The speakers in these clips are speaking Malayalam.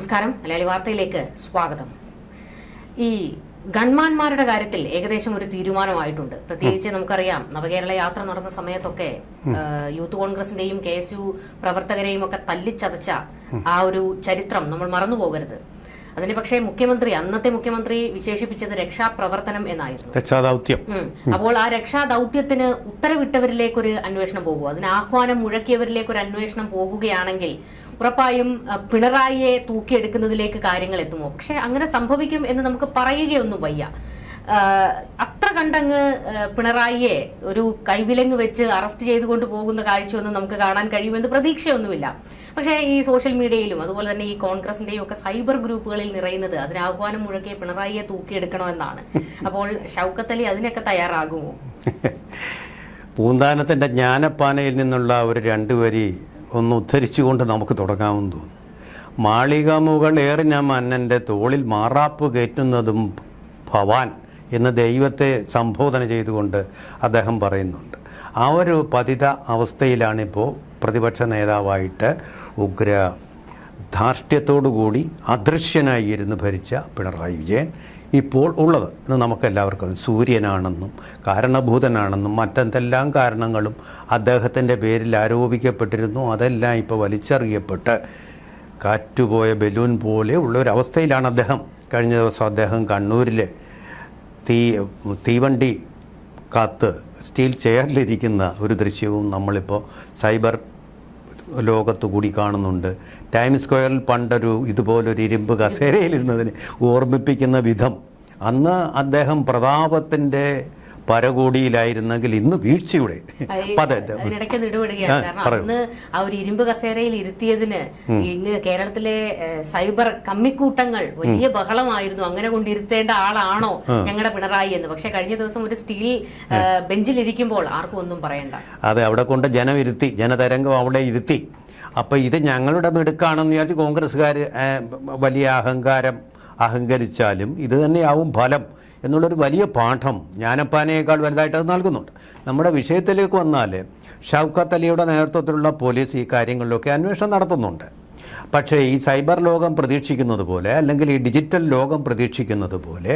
നമസ്കാരം. മലയാളി വാർത്തയിലേക്ക് സ്വാഗതം. ഈ ഗൺമാന്മാരുടെ കാര്യത്തിൽ ഏകദേശം ഒരു തീരുമാനമായിട്ടുണ്ട്. പ്രത്യേകിച്ച് നമുക്കറിയാം, നവകേരള യാത്ര നടന്ന സമയത്തൊക്കെ യൂത്ത് കോൺഗ്രസിന്റെയും KSU പ്രവർത്തകരെയും ഒക്കെ തല്ലിച്ചതച്ച ആ ഒരു ചരിത്രം നമ്മൾ മറന്നുപോകരുത്. അതിന് പക്ഷേ അന്നത്തെ മുഖ്യമന്ത്രി വിശേഷിപ്പിച്ചത് രക്ഷാപ്രവർത്തനം എന്നായിരുന്നു, രക്ഷാദൗത്യം. അപ്പോൾ ആ രക്ഷാദൗത്യത്തിന് ഉത്തരവിട്ടവരിലേക്ക് ഒരു അന്വേഷണം പോകും, അതിന് ആഹ്വാനം മുഴക്കിയവരിലേക്ക് ഒരു അന്വേഷണം പോകുകയാണെങ്കിൽ ഉറപ്പായും പിണറായിയെ തൂക്കിയെടുക്കുന്നതിലേക്ക് കാര്യങ്ങൾ എത്തുമോ? പക്ഷെ അങ്ങനെ സംഭവിക്കും എന്ന് നമുക്ക് പറയുകയൊന്നും വയ്യ. അത്ര കണ്ടങ്ങ് പിണറായിയെ ഒരു കൈവിലങ്ങ് വെച്ച് അറസ്റ്റ് ചെയ്തുകൊണ്ട് പോകുന്ന കാഴ്ചയൊന്നും നമുക്ക് കാണാൻ കഴിയുമെന്ന് പ്രതീക്ഷയൊന്നുമില്ല. പക്ഷേ ഈ സോഷ്യൽ മീഡിയയിലും അതുപോലെ തന്നെ ഈ കോൺഗ്രസിന്റെയും ഒക്കെ സൈബർ ഗ്രൂപ്പുകളിൽ നിറയുന്നത് അതിന് ആഹ്വാനം മുഴക്കിയ പിണറായിയെ തൂക്കിയെടുക്കണമെന്നാണ്. അപ്പോൾ ഷൗക്കത്ത് അലി അതിനൊക്കെ തയ്യാറാകുമോ? പൂന്താനത്തിന്റെ ജ്ഞാനപ്പാനയിൽ നിന്നുള്ള ഒരു രണ്ടുവരി ഒന്ന് ഉദ്ധരിച്ചുകൊണ്ട് നമുക്ക് തുടങ്ങാമെന്ന് തോന്നുന്നു. മാളിക മുകളേറിന മന്നൻ്റെ തോളിൽ മാറാപ്പ് കയറ്റുന്നതും ഭവാൻ എന്ന് ദൈവത്തെ സംബോധന ചെയ്തുകൊണ്ട് അദ്ദേഹം പറയുന്നുണ്ട്. ആ ഒരു പതിത അവസ്ഥയിലാണിപ്പോൾ പ്രതിപക്ഷ നേതാവായിട്ട് ഉഗ്ര ധാർഷ്ട്യത്തോടുകൂടി അദൃശ്യനായി ഇരുന്ന് ഭരിച്ച പിണറായി വിജയൻ ഇപ്പോൾ ഉള്ളത്. ഇന്ന് നമുക്കെല്ലാവർക്കും സൂര്യനാണെന്നും കാരണഭൂതനാണെന്നും മറ്റെന്തെല്ലാം കാരണങ്ങളും അദ്ദേഹത്തിൻ്റെ പേരിൽ ആരോപിക്കപ്പെട്ടിരുന്നു, അതെല്ലാം ഇപ്പോൾ വലിച്ചെറിയപ്പെട്ട് കാറ്റുപോയ ബലൂൺ പോലെ ഉള്ളൊരവസ്ഥയിലാണ് അദ്ദേഹം. കഴിഞ്ഞ ദിവസം അദ്ദേഹം കണ്ണൂരിൽ തീവണ്ടി കാത്ത് സ്റ്റീൽ ചെയറിലിരിക്കുന്ന ഒരു ദൃശ്യവും നമ്മളിപ്പോൾ സൈബർ ലോകത്തു കൂടി കാണുന്നുണ്ട്. ടൈംസ് സ്ക്വയറിൽ പണ്ടൊരു ഇതുപോലൊരു ഇരുമ്പ് കസേരയിലിരുന്നതിന് ഓർമ്മിപ്പിക്കുന്ന വിധം അന്ന് അദ്ദേഹം പ്രതാപത്തിൻ്റെ പരകോടിയിലായിരുന്നെങ്കിൽ ഇന്ന് വീഴ്ചയുടെ അതിനിടയ്ക്ക് നിടുപെടുകയാണ്. കാരണം അന്ന് ആ ഒരു ഇരുമ്പ് കസേരയിൽ ഇരുത്തിയതിന് ഇന്ന് കേരളത്തിലെ സൈബർ കമ്മിക്കൂട്ടങ്ങൾ വലിയ ബഹളമായിരുന്നു. അങ്ങനെ കൊണ്ടിരുത്തേണ്ട ആളാണോ ഞങ്ങളുടെ പിണറായി എന്ന്. പക്ഷെ കഴിഞ്ഞ ദിവസം ഒരു സ്റ്റീൽ ബെഞ്ചിലിരിക്കുമ്പോൾ ആർക്കും ഒന്നും പറയണ്ട. അതെ, അവിടെ കൊണ്ട് ജനം ഇരുത്തി, ജനതരംഗം അവിടെ ഇരുത്തി. അപ്പം ഇത് ഞങ്ങളുടെ മിടുക്കാണെന്ന് വിചാരിച്ച് കോൺഗ്രസ്സുകാർ വലിയ അഹങ്കരിച്ചാലും ഇത് തന്നെയാവും ഫലം എന്നുള്ളൊരു വലിയ പാഠം ജ്ഞാനപ്പാനയേക്കാൾ വലുതായിട്ട് അത് നൽകുന്നുണ്ട്. നമ്മുടെ വിഷയത്തിലേക്ക് വന്നാൽ ഷൗക്കത്ത് അലിയുടെ നേതൃത്വത്തിലുള്ള പോലീസ് ഈ കാര്യങ്ങളിലൊക്കെ അന്വേഷണം നടത്തുന്നുണ്ട്. പക്ഷേ ഈ സൈബർ ലോകം പ്രതീക്ഷിക്കുന്നത് പോലെ, അല്ലെങ്കിൽ ഈ ഡിജിറ്റൽ ലോകം പ്രതീക്ഷിക്കുന്നത് പോലെ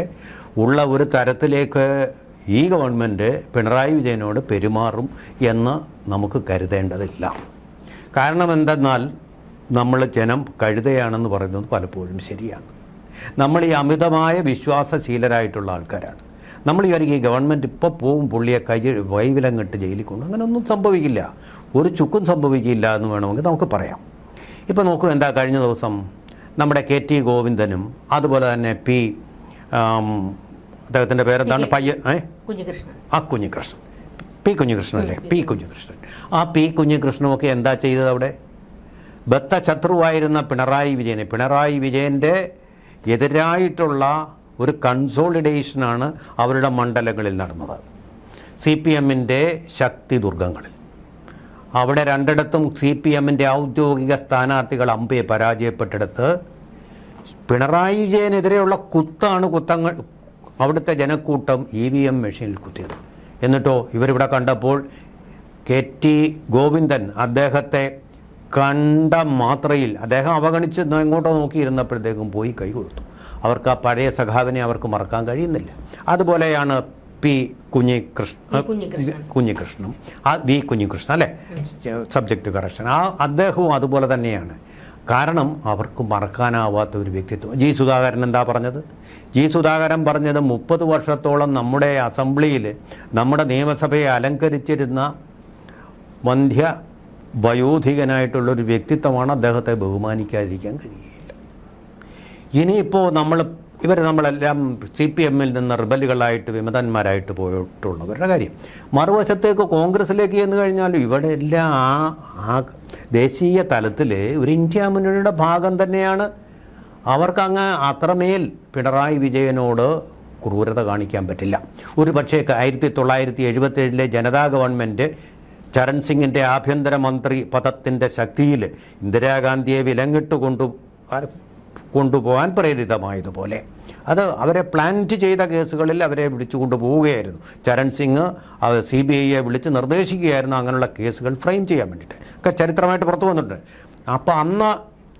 ഉള്ള ഒരു തരത്തിലേക്ക് ഈ ഗവൺമെൻറ് പിണറായി വിജയനോട് പെരുമാറും എന്ന് നമുക്ക് കരുതേണ്ടതില്ല. കാരണം എന്തെന്നാൽ നമ്മൾ ജനം കഴുതയാണെന്ന് പറയുന്നത് പലപ്പോഴും ശരിയാണ്. നമ്മൾ ഈ അമിതമായ വിശ്വാസശീലരായിട്ടുള്ള ആൾക്കാരാണ്. നമ്മൾ ഈ ഗവൺമെൻറ് ഇപ്പോൾ പോവും, പുള്ളിയെ വൈവിലങ്ങിട്ട് ജയിലിൽ കൊണ്ട് അങ്ങനെ ഒന്നും സംഭവിക്കില്ല, ഒരു ചുക്കും സംഭവിക്കില്ല എന്ന് വേണമെങ്കിൽ നമുക്ക് പറയാം. ഇപ്പോൾ നോക്കൂ, എന്താ കഴിഞ്ഞ ദിവസം നമ്മുടെ KT ഗോവിന്ദനും അതുപോലെ തന്നെ അദ്ദേഹത്തിൻ്റെ പേരെന്താണ്, കുഞ്ഞികൃഷ്ണൻ, P കുഞ്ഞികൃഷ്ണനൊക്കെ എന്താ ചെയ്തത്? അവിടെ ബദ്ധശത്രുവായിരുന്ന പിണറായി വിജയൻ്റെ എതിരായിട്ടുള്ള ഒരു കൺസോളിഡേഷനാണ് അവരുടെ മണ്ഡലങ്ങളിൽ നടന്നത്. CPMൻ്റെ ശക്തി ദുർഗങ്ങളിൽ അവിടെ രണ്ടിടത്തും CPMൻ്റെ ഔദ്യോഗിക സ്ഥാനാർത്ഥികൾ അമ്പയെ പരാജയപ്പെട്ടെടുത്ത് പിണറായി വിജയനെതിരെയുള്ള കുത്തങ്ങൾ അവിടുത്തെ ജനക്കൂട്ടം EVM മെഷീനിൽ കുത്തിയത്. എന്നിട്ടോ ഇവരിവിടെ കണ്ടപ്പോൾ KT ഗോവിന്ദൻ അദ്ദേഹത്തെ കണ്ട മാത്രയിൽ അദ്ദേഹം അവഗണിച്ച് എങ്ങോട്ടോ നോക്കിയിരുന്നപ്പോഴത്തേക്കും പോയി കൈ കൊടുത്തു. അവർക്ക് ആ പഴയ സഖാവിനെ അവർക്ക് മറക്കാൻ കഴിയുന്നില്ല. അതുപോലെയാണ് കുഞ്ഞികൃഷ്ണനും കുഞ്ഞികൃഷ്ണൻ അല്ലേ, സബ്ജക്റ്റ് കറക്ഷൻ, അദ്ദേഹവും അതുപോലെ തന്നെയാണ്. കാരണം അവർക്ക് മറക്കാനാവാത്ത ഒരു വ്യക്തിത്വം. സുധാകരൻ എന്താ പറഞ്ഞത്? സുധാകരൻ പറഞ്ഞത് 30 വർഷത്തോളം നമ്മുടെ അസംബ്ലിയിൽ നമ്മുടെ നിയമസഭയെ അലങ്കരിച്ചിരുന്ന വയോധികനായിട്ടുള്ളൊരു വ്യക്തിത്വമാണ്. അദ്ദേഹത്തെ ബഹുമാനിക്കാതിരിക്കാൻ കഴിയുകയില്ല. ഇനിയിപ്പോൾ നമ്മളെല്ലാം CPMൽ നിന്ന് റിബലുകളായിട്ട് വിമതന്മാരായിട്ട് പോയിട്ടുള്ളവരുടെ കാര്യം. മറുവശത്തേക്ക് കോൺഗ്രസ്സിലേക്ക് ചെന്ന് കഴിഞ്ഞാലും ഇവിടെ എല്ലാം ആ ദേശീയ തലത്തിൽ ഒരു ഇന്ത്യ മുന്നണിയുടെ ഭാഗം തന്നെയാണ്. അവർക്കങ്ങ് അത്രമേൽ പിണറായി വിജയനോട് ക്രൂരത കാണിക്കാൻ പറ്റില്ല. ഒരു പക്ഷേ 1977 ജനതാ ഗവൺമെൻറ് ചരൺ സിംഗിൻ്റെ ആഭ്യന്തരമന്ത്രി പദത്തിൻ്റെ ശക്തിയിൽ ഇന്ദിരാഗാന്ധിയെ വിലങ്ങിട്ട് കൊണ്ടുപോകാൻ പ്രേരിതമായതുപോലെ അത് അവരെ പ്ലാന്റ് ചെയ്ത കേസുകളിൽ അവരെ വിളിച്ചു കൊണ്ടുപോവുകയായിരുന്നു. ചരൺ സിംഗ് CBIയെ വിളിച്ച് നിർദ്ദേശിക്കുകയായിരുന്നു അങ്ങനെയുള്ള കേസുകൾ ഫ്രെയിം ചെയ്യാൻ വേണ്ടിയിട്ട്. ഒക്കെ ചരിത്രമായിട്ട് പുറത്തു വന്നിട്ടുണ്ട്. അപ്പോൾ അന്ന്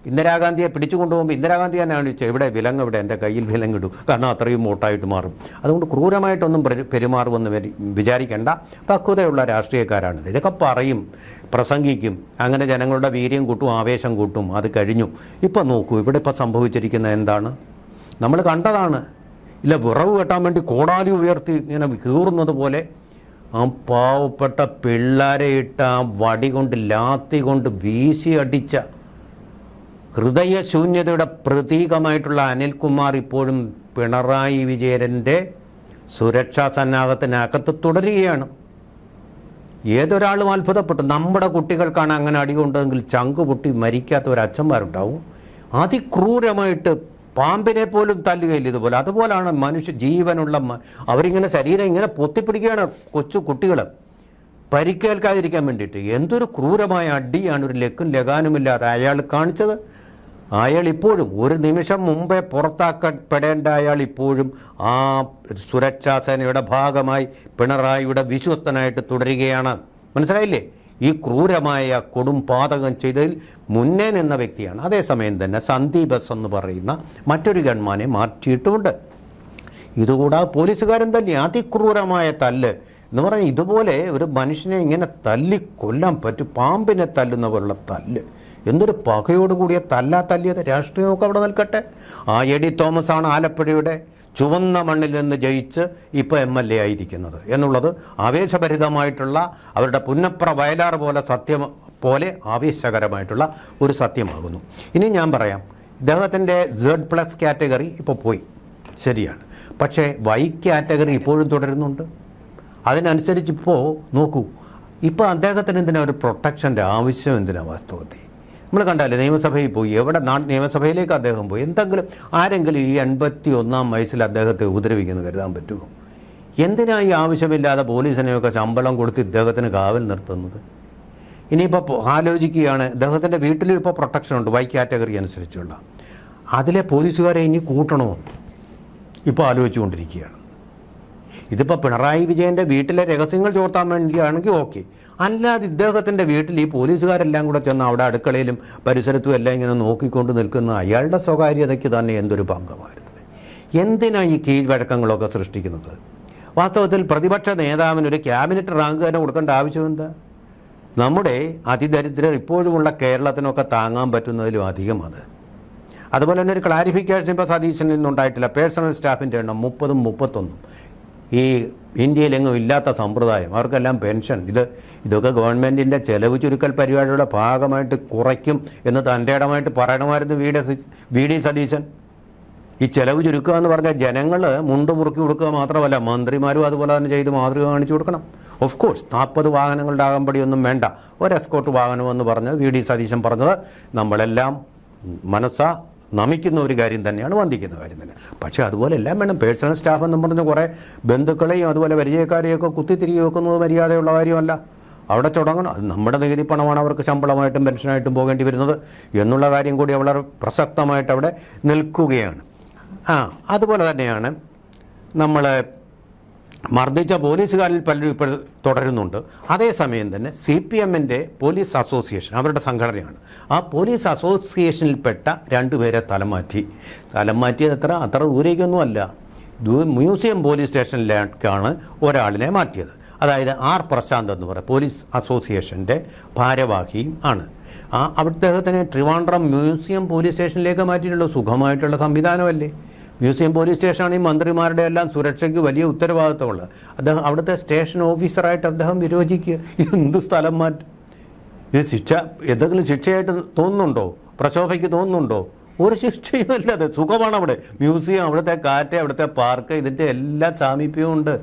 ഇന്ദിരാഗാന്ധിയെ പിടിച്ചു കൊണ്ടുപോകുമ്പോൾ ഇന്ദിരാഗാന്ധി തന്നെയാണ് ചോദിച്ചത്, ഇവിടെ വിലങ്ങ്, ഇവിടെ എൻ്റെ കയ്യിൽ വിലങ്ങിടും, കാരണം അത്രയും വോട്ടായിട്ട് മാറും. അതുകൊണ്ട് ക്രൂരമായിട്ടൊന്നും പെരുമാറുമെന്ന് വിചാരിക്കേണ്ട, പക്വതയുള്ള രാഷ്ട്രീയക്കാരാണിത്. ഇതൊക്കെ പറയും, പ്രസംഗിക്കും, അങ്ങനെ ജനങ്ങളുടെ വീര്യം കൂട്ടും, ആവേശം കൂട്ടും. അത് കഴിഞ്ഞു. ഇപ്പം നോക്കൂ, ഇവിടെ ഇപ്പം സംഭവിച്ചിരിക്കുന്നത് എന്താണ്? നമ്മൾ കണ്ടതാണ്. ഇല്ല, വിറവ് കെട്ടാൻ വേണ്ടി കോടാലി ഉയർത്തി ഇങ്ങനെ കീറുന്നത് പോലെ ആ പാവപ്പെട്ട പിള്ളേരെ ഇട്ട ആ വടി കൊണ്ട്, ലാത്തി കൊണ്ട് വീശി അടിച്ച ഹൃദയശൂന്യതയുടെ പ്രതീകമായിട്ടുള്ള അനിൽകുമാർ ഇപ്പോഴും പിണറായി വിജയൻ്റെ സുരക്ഷാ സന്നാഹത്തിനകത്ത് തുടരുകയാണ്. ഏതൊരാളും അത്ഭുതപ്പെട്ടു. നമ്മുടെ കുട്ടികൾക്കാണ് അങ്ങനെ അടികൊണ്ടതെങ്കിൽ ചങ്ക് പൊട്ടി മരിക്കാത്ത ഒരു അച്ഛന്മാരുണ്ടാവും. അതിക്രൂരമായിട്ട് പാമ്പിനെ പോലും തല്ലുകയില്ല ഇതുപോലെ. അതുപോലാണ് മനുഷ്യ ജീവനുള്ള അവരിങ്ങനെ ശരീരം ഇങ്ങനെ പൊത്തിപ്പിടിക്കുകയാണ് കൊച്ചു കുട്ടികൾ പരിക്കേൽക്കാതിരിക്കാൻ വേണ്ടിയിട്ട്. എന്തൊരു ക്രൂരമായ അടിയാണ്, ഒരു ലക്കും ലഗാനുമില്ലാതെ അയാൾ കാണിച്ചത്. അയാൾ ഇപ്പോഴും, ഒരു നിമിഷം മുമ്പേ പുറത്താക്കപ്പെടേണ്ട അയാൾ ഇപ്പോഴും ആ സുരക്ഷാ സേനയുടെ ഭാഗമായി പിണറായിയുടെ വിശ്വസ്തനായിട്ട് തുടരുകയാണ്. മനസ്സിലായില്ലേ? ഈ ക്രൂരമായ കൊടും പാതകം ചെയ്തതിൽ മുന്നേ നിന്ന വ്യക്തിയാണ്. അതേസമയം തന്നെ സന്ദീപ് എസ് എന്ന് പറയുന്ന മറ്റൊരു ഗൺമാനെ മാറ്റിയിട്ടുമുണ്ട്. ഇതുകൂടാതെ പോലീസുകാരൻ തന്നെ അതിക്രൂരമായ തല്ല് എന്ന് പറഞ്ഞാൽ, ഇതുപോലെ ഒരു മനുഷ്യനെ ഇങ്ങനെ തല്ലി കൊല്ലാൻ പറ്റും, പാമ്പിനെ തല്ലുന്ന പോലുള്ള തല്ല്. എന്തൊരു പകയോടുകൂടിയ തല്ലിയത്. രാഷ്ട്രീയമൊക്കെ അവിടെ നിൽക്കട്ടെ. ആ എഡി തോമസ് ആണ് ആലപ്പുഴയുടെ ചുവന്ന മണ്ണിൽ നിന്ന് ജയിച്ച് ഇപ്പോൾ MLA ആയിരിക്കുന്നത് എന്നുള്ളത് ആവേശഭരിതമായിട്ടുള്ള, അവരുടെ പുന്നപ്ര വയലാർ പോലെ ആവേശകരമായിട്ടുള്ള ഒരു സത്യമാകുന്നു. ഇനി ഞാൻ പറയാം, ഇദ്ദേഹത്തിൻ്റെ Z+ കാറ്റഗറി ഇപ്പോൾ പോയി, ശരിയാണ്. പക്ഷേ Y കാറ്റഗറി ഇപ്പോഴും തുടരുന്നുണ്ട്. അതിനനുസരിച്ച് ഇപ്പോൾ നോക്കൂ, ഇപ്പോൾ അദ്ദേഹത്തിന് എന്തിനാ ഒരു പ്രൊട്ടക്ഷൻ്റെ ആവശ്യം, എന്തിനാ വാസ്തവത്തിൽ? നമ്മൾ കണ്ടാലേ, നിയമസഭയിൽ പോയി, എവിടെ നിയമസഭയിലേക്ക് അദ്ദേഹം പോയി, എന്തെങ്കിലും ആരെങ്കിലും ഈ 81-ാം വയസ്സിൽ അദ്ദേഹത്തെ ഉപദ്രവിക്കുന്നത് കരുതാൻ പറ്റുമോ? എന്തിനാ ഈ ആവശ്യമില്ലാതെ പോലീസിനെയൊക്കെ ശമ്പളം കൊടുത്ത് ഇദ്ദേഹത്തിന് കാവൽ നിർത്തുന്നത്? ഇനിയിപ്പോൾ ആലോചിക്കുകയാണ്, ഇദ്ദേഹത്തിൻ്റെ വീട്ടിലും ഇപ്പോൾ പ്രൊട്ടക്ഷൻ ഉണ്ട് Y കാറ്റഗറി അനുസരിച്ചുള്ള. അതിലെ പോലീസുകാരെ ഇനി കൂട്ടണോ ഇപ്പോൾ ആലോചിച്ചുകൊണ്ടിരിക്കുകയാണ്. ഇതിപ്പോൾ പിണറായി വിജയൻ്റെ വീട്ടിലെ രഹസ്യങ്ങൾ ചോർത്താൻ വേണ്ടിയാണെങ്കിൽ ഓക്കെ, അല്ലാതെ ഇദ്ദേഹത്തിൻ്റെ വീട്ടിൽ ഈ പോലീസുകാരെല്ലാം കൂടെ ചെന്ന് അവിടെ അടുക്കളയിലും പരിസരത്തും എല്ലാം ഇങ്ങനെ നോക്കിക്കൊണ്ട് നിൽക്കുന്ന അയാളുടെ സ്വകാര്യതയ്ക്ക് തന്നെ എന്തൊരു ഭംഗമായിരുന്നത്. എന്തിനാണ് ഈ കീഴ്വഴക്കങ്ങളൊക്കെ സൃഷ്ടിക്കുന്നത്? വാസ്തവത്തിൽ പ്രതിപക്ഷ നേതാവിനൊരു ക്യാബിനറ്റ് റാങ്ക് തന്നെ കൊടുക്കേണ്ട ആവശ്യം എന്താ? നമ്മുടെ അതിദരിദ്രർ ഇപ്പോഴുമുള്ള കേരളത്തിനൊക്കെ താങ്ങാൻ പറ്റുന്നതിലും അധികം അത്. അതുപോലെ തന്നെ ഒരു ക്ലാരിഫിക്കേഷൻ ഇപ്പോൾ സതീശനിൽ നിന്നുണ്ടായിട്ടില്ല. പേഴ്സണൽ സ്റ്റാഫിൻ്റെ എണ്ണം 30-ഉം 31-ഉം ഈ ഇന്ത്യയിലെങ്ങും ഇല്ലാത്ത സമ്പ്രദായം. അവർക്കെല്ലാം പെൻഷൻ. ഇതൊക്കെ ഗവൺമെൻറ്റിൻ്റെ ചെലവ് ചുരുക്കൽ പരിപാടിയുടെ ഭാഗമായിട്ട് കുറയ്ക്കും എന്ന് തൻ്റെ ഇടമായിട്ട് പറയണമായിരുന്നു വി.ഡി. സതീശൻ. ഈ ചെലവ് ചുരുക്കുക എന്ന് പറഞ്ഞാൽ ജനങ്ങൾ മുണ്ട് മുറുക്കി കൊടുക്കുക മാത്രമല്ല, മന്ത്രിമാരും അതുപോലെ തന്നെ ചെയ്ത് മാതൃക കാണിച്ചു കൊടുക്കണം. ഓഫ് കോഴ്സ് 40 വാഹനങ്ങളുടെ അകമ്പടിയൊന്നും വേണ്ട, ഒരു എസ്കോർട്ട് വാഹനമെന്ന് പറഞ്ഞത് വി.ഡി. സതീശൻ പറഞ്ഞത് നമ്മളെല്ലാം മനസ്സാ നമിക്കുന്ന ഒരു കാര്യം തന്നെയാണ്, വന്ദിക്കുന്ന കാര്യം തന്നെ. പക്ഷേ അതുപോലെ എല്ലാം വേണം. പേഴ്സണൽ സ്റ്റാഫ് എന്ന് പറഞ്ഞ് കുറേ ബന്ധുക്കളെയും അതുപോലെ പരിചയക്കാരെയൊക്കെ കുത്തിത്തിരികെ വെക്കുന്നത് മര്യാദയുള്ള കാര്യമല്ല. അവിടെ തുടങ്ങണം. അത് നമ്മുടെ നികുതി പണമാണ് അവർക്ക് ശമ്പളമായിട്ടും പെൻഷനായിട്ടും പോകേണ്ടി വരുന്നത് എന്നുള്ള കാര്യം കൂടി വളരെ പ്രസക്തമായിട്ട് അവിടെ നിൽക്കുകയാണ്. അതുപോലെ തന്നെയാണ് നമ്മൾ മർദ്ദിച്ച പോലീസുകാരിൽ പലരും ഇപ്പോൾ തുടരുന്നുണ്ട്. അതേസമയം തന്നെ CPM-ൻ്റെ പോലീസ് അസോസിയേഷൻ, അവരുടെ സംഘടനയാണ്, ആ പോലീസ് അസോസിയേഷനിൽപ്പെട്ട 2 പേരെ തലം മാറ്റിയത് അത്ര ദൂരേക്കൊന്നുമല്ല. മ്യൂസിയം പോലീസ് സ്റ്റേഷനിലേക്കാണ് ഒരാളിനെ മാറ്റിയത്. അതായത് R. പ്രശാന്ത് എന്ന് പറയുന്ന പോലീസ് അസോസിയേഷൻ്റെ ഭാരവാഹിയും ആണ്. അദ്ദേഹത്തിനെ ട്രിവാൻഡ്രം മ്യൂസിയം പോലീസ് സ്റ്റേഷനിലേക്ക് മാറ്റിയിട്ടുള്ള സുഖമായിട്ടുള്ള സംവിധാനമല്ലേ? മ്യൂസിയം പോലീസ് സ്റ്റേഷനാണ് ഈ മന്ത്രിമാരുടെ എല്ലാം സുരക്ഷയ്ക്ക് വലിയ ഉത്തരവാദിത്തമുള്ളത്. അദ്ദേഹം അവിടുത്തെ സ്റ്റേഷൻ ഓഫീസറായിട്ട് അദ്ദേഹം വിരോചിക്കുക. എന്ത് സ്ഥലം മാറ്റം? ഇത് എന്തെങ്കിലും ശിക്ഷയായിട്ട് തോന്നുന്നുണ്ടോ? പ്രശോഭയ്ക്ക് തോന്നുന്നുണ്ടോ? ഒരു ശിക്ഷയുമല്ല. അത് സുഖമാണ് അവിടെ. മ്യൂസിയം, അവിടുത്തെ കാറ്റ്, അവിടുത്തെ പാർക്ക്, ഇതിൻ്റെ എല്ലാ സാമീപ്യവും ഉണ്ട്.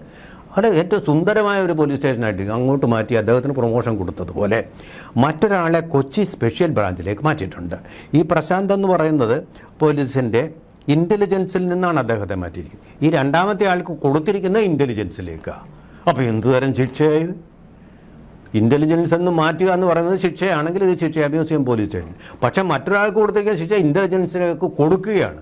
അവിടെ ഏറ്റവും സുന്ദരമായ ഒരു പോലീസ് സ്റ്റേഷനായിട്ട് അങ്ങോട്ട് മാറ്റി അദ്ദേഹത്തിന് പ്രൊമോഷൻ കൊടുത്തതുപോലെ മറ്റൊരാളെ കൊച്ചി സ്പെഷ്യൽ ബ്രാഞ്ചിലേക്ക് മാറ്റിയിട്ടുണ്ട്. ഈ പ്രശാന്ത് എന്ന് പറയുന്നത് പോലീസിൻ്റെ ഇൻ്റലിജൻസിൽ നിന്നാണ് അദ്ദേഹത്തെ മാറ്റിയിരിക്കുന്നത്. ഈ രണ്ടാമത്തെ ആൾക്ക് കൊടുത്തിരിക്കുന്ന ഇൻ്റലിജൻസിലേക്കാണ്. അപ്പോൾ എന്തുതരം ശിക്ഷയായത്? ഇൻ്റലിജൻസ് എന്ന് മാറ്റുക എന്ന് പറയുന്നത് ശിക്ഷയാണെങ്കിൽ ഇത് ശിക്ഷ മ്യൂസിയം പോലീസ് സ്റ്റേഷൻ. പക്ഷേ മറ്റൊരാൾക്ക് കൊടുത്തിരിക്കുന്ന ശിക്ഷ ഇൻ്റലിജൻസിലേക്ക് കൊടുക്കുകയാണ്.